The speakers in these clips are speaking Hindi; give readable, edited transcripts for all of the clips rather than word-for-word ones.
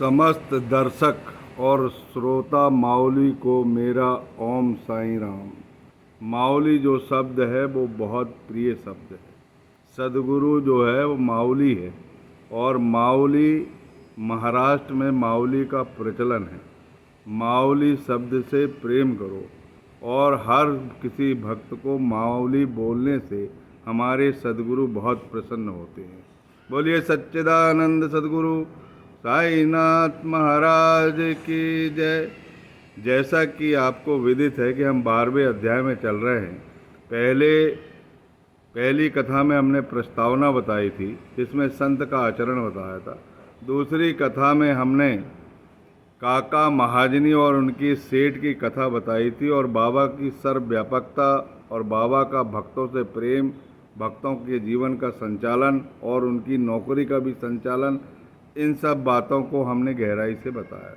समस्त दर्शक और श्रोता माउली को मेरा ओम साईं राम। माउली जो शब्द है वो बहुत प्रिय शब्द है। सदगुरु जो है वो माउली है और माउली महाराष्ट्र में माउली का प्रचलन है। माउली शब्द से प्रेम करो और हर किसी भक्त को माउली बोलने से हमारे सदगुरु बहुत प्रसन्न होते हैं। बोलिए सच्चिदानंद सदगुरु साईनाथ महाराज की जय। जैसा कि आपको विदित है कि हम 12वें अध्याय में चल रहे हैं। पहली कथा में हमने प्रस्तावना बताई थी, जिसमें संत का आचरण बताया था। दूसरी कथा में हमने काका महाजनी और उनकी सेठ की कथा बताई थी और बाबा की सर्वव्यापकता और बाबा का भक्तों से प्रेम, भक्तों के जीवन का संचालन और उनकी नौकरी का भी संचालन, इन सब बातों को हमने गहराई से बताया।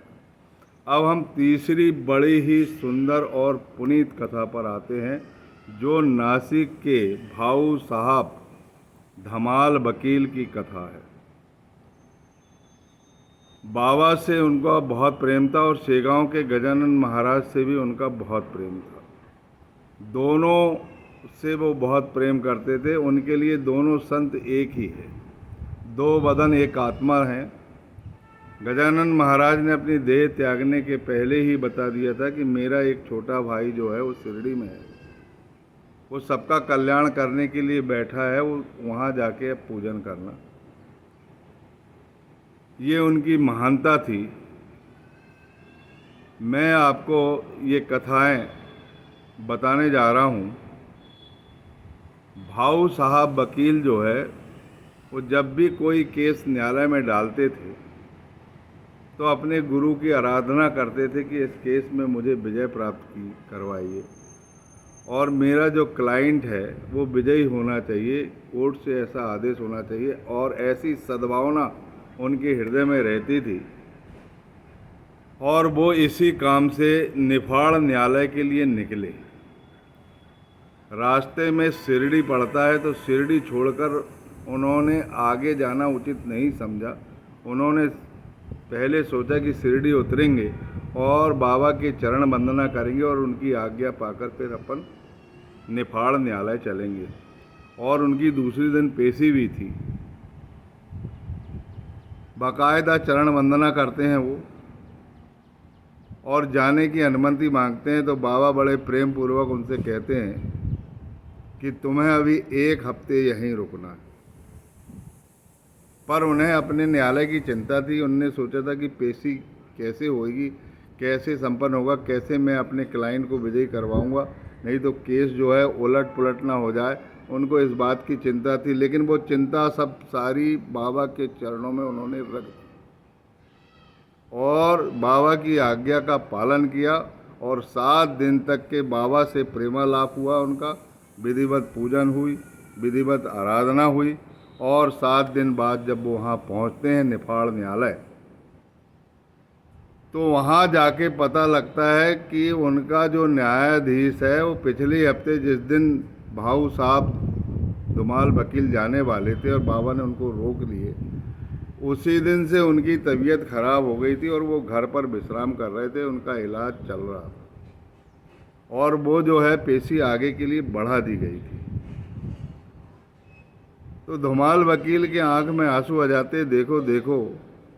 अब हम तीसरी बड़ी ही सुंदर और पुनीत कथा पर आते हैं, जो नासिक के भाऊ साहब धमाल वकील की कथा है। बाबा से उनका बहुत प्रेम था और शेगांव के गजानन महाराज से भी उनका बहुत प्रेम था। दोनों से वो बहुत प्रेम करते थे। उनके लिए दोनों संत एक ही है, दो बदन एक आत्मा है। गजानन महाराज ने अपनी देह त्यागने के पहले ही बता दिया था कि मेरा एक छोटा भाई जो है वो शिरडी में है, वो सबका कल्याण करने के लिए बैठा है, वो वहाँ जाके पूजन करना। ये उनकी महानता थी। मैं आपको ये कथाएं बताने जा रहा हूँ। भाऊ साहब वकील जो है वो जब भी कोई केस न्यायालय में डालते थे तो अपने गुरु की आराधना करते थे कि इस केस में मुझे विजय प्राप्त करवाइए और मेरा जो क्लाइंट है वो विजयी होना चाहिए, कोर्ट से ऐसा आदेश होना चाहिए। और ऐसी सद्भावना उनके हृदय में रहती थी और वो इसी काम से निफाड़ न्यायालय के लिए निकले। रास्ते में शिरडी पड़ता है तो शिरडी छोड़कर उन्होंने आगे जाना उचित नहीं समझा। उन्होंने पहले सोचा कि शिरडी उतरेंगे और बाबा के चरण वंदना करेंगे और उनकी आज्ञा पाकर फिर अपन निफाड़ न्यायालय चलेंगे। और उनकी दूसरी दिन पेशी भी थी। बाकायदा चरण वंदना करते हैं वो और जाने की अनुमति मांगते हैं तो बाबा बड़े प्रेम पूर्वक उनसे कहते हैं कि तुम्हें अभी 1 हफ्ते यहीं रुकना है। पर उन्हें अपने न्यायालय की चिंता थी। उनने सोचा था कि पेशी कैसे होगी, कैसे संपन्न होगा, कैसे मैं अपने क्लाइंट को विजयी करवाऊंगा, नहीं तो केस जो है उलट पुलट ना हो जाए। उनको इस बात की चिंता थी, लेकिन वो चिंता सब सारी बाबा के चरणों में उन्होंने रख दी और बाबा की आज्ञा का पालन किया। और 7 दिन तक के बाबा से प्रेमालाप हुआ उनका, विधिवत पूजन हुई, विधिवत आराधना हुई। और 7 दिन बाद जब वो वहाँ पहुँचते हैं निफाड़ न्यायालय, तो वहाँ जाके पता लगता है कि उनका जो न्यायाधीश है वो पिछले हफ्ते जिस दिन भाऊ साहब धमाल वकील जाने वाले थे और बाबा ने उनको रोक लिए, उसी दिन से उनकी तबीयत खराब हो गई थी और वो घर पर विश्राम कर रहे थे। उनका इलाज चल रहा था और वो जो है पेशी आगे के लिए बढ़ा दी गई थी। तो धमाल वकील के आंख में आंसू आ जाते। देखो देखो,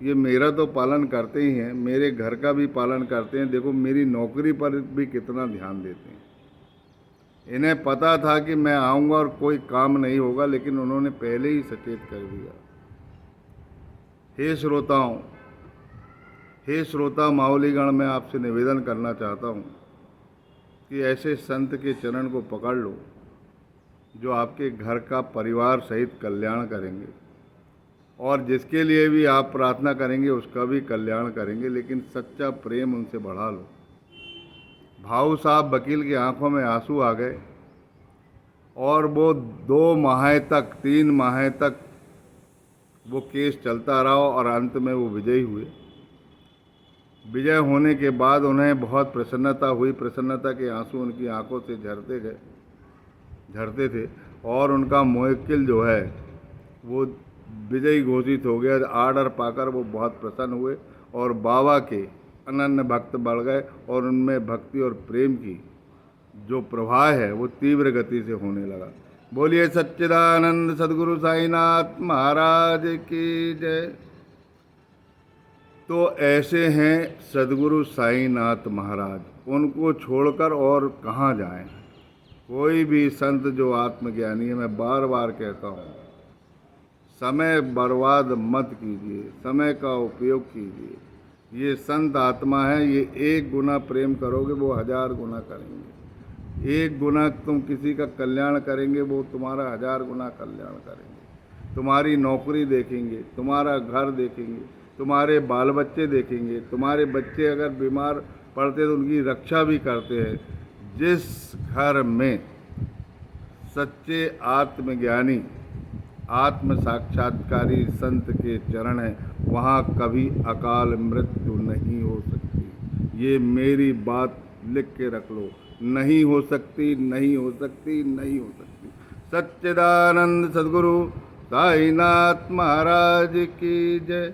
ये मेरा तो पालन करते ही हैं, मेरे घर का भी पालन करते हैं, देखो मेरी नौकरी पर भी कितना ध्यान देते हैं। इन्हें पता था कि मैं आऊँगा और कोई काम नहीं होगा, लेकिन उन्होंने पहले ही सचेत कर दिया। हे श्रोताओं, हे श्रोता माउलीगण, मैं आपसे निवेदन करना चाहता हूँ कि ऐसे संत के चरण को पकड़ लो जो आपके घर का परिवार सहित कल्याण करेंगे और जिसके लिए भी आप प्रार्थना करेंगे उसका भी कल्याण करेंगे, लेकिन सच्चा प्रेम उनसे बढ़ा लो। भाऊ साहब वकील की आंखों में आंसू आ गए और वो 2 माह तक 3 माह तक वो केस चलता रहा और अंत में वो विजयी हुए। विजय होने के बाद उन्हें बहुत प्रसन्नता हुई। प्रसन्नता के आंसू उनकी आंखों से झरते थे और उनका मुवक्किल जो है वो विजयी घोषित हो गया। आर्डर पाकर वो बहुत प्रसन्न हुए और बाबा के अनन्य भक्त बढ़ गए और उनमें भक्ति और प्रेम की जो प्रवाह है वो तीव्र गति से होने लगा। बोलिए सच्चिदानंद सद्गुरु साईनाथ महाराज की जय। तो ऐसे हैं सद्गुरु साईनाथ महाराज, उनको छोड़कर और कहाँ जाएं। कोई भी संत जो आत्मज्ञानी है, मैं बार बार कहता हूँ, समय बर्बाद मत कीजिए, समय का उपयोग कीजिए। ये संत आत्मा है, ये 1 गुना प्रेम करोगे वो 1000 गुना करेंगे। 1 गुना तुम किसी का कल्याण करेंगे वो तुम्हारा 1000 गुना कल्याण करेंगे। तुम्हारी नौकरी देखेंगे, तुम्हारा घर देखेंगे, तुम्हारे बाल बच्चे देखेंगे। तुम्हारे बच्चे अगर बीमार पड़ते तो उनकी रक्षा भी करते हैं। जिस घर में सच्चे आत्मज्ञानी आत्म साक्षात्कारी संत के चरण है, वहाँ कभी अकाल मृत्यु नहीं हो सकती। ये मेरी बात लिख के रख लो, नहीं हो सकती, नहीं हो सकती, नहीं हो सकती। सच्चिदानंद सद्गुरु साईनाथ महाराज की जय।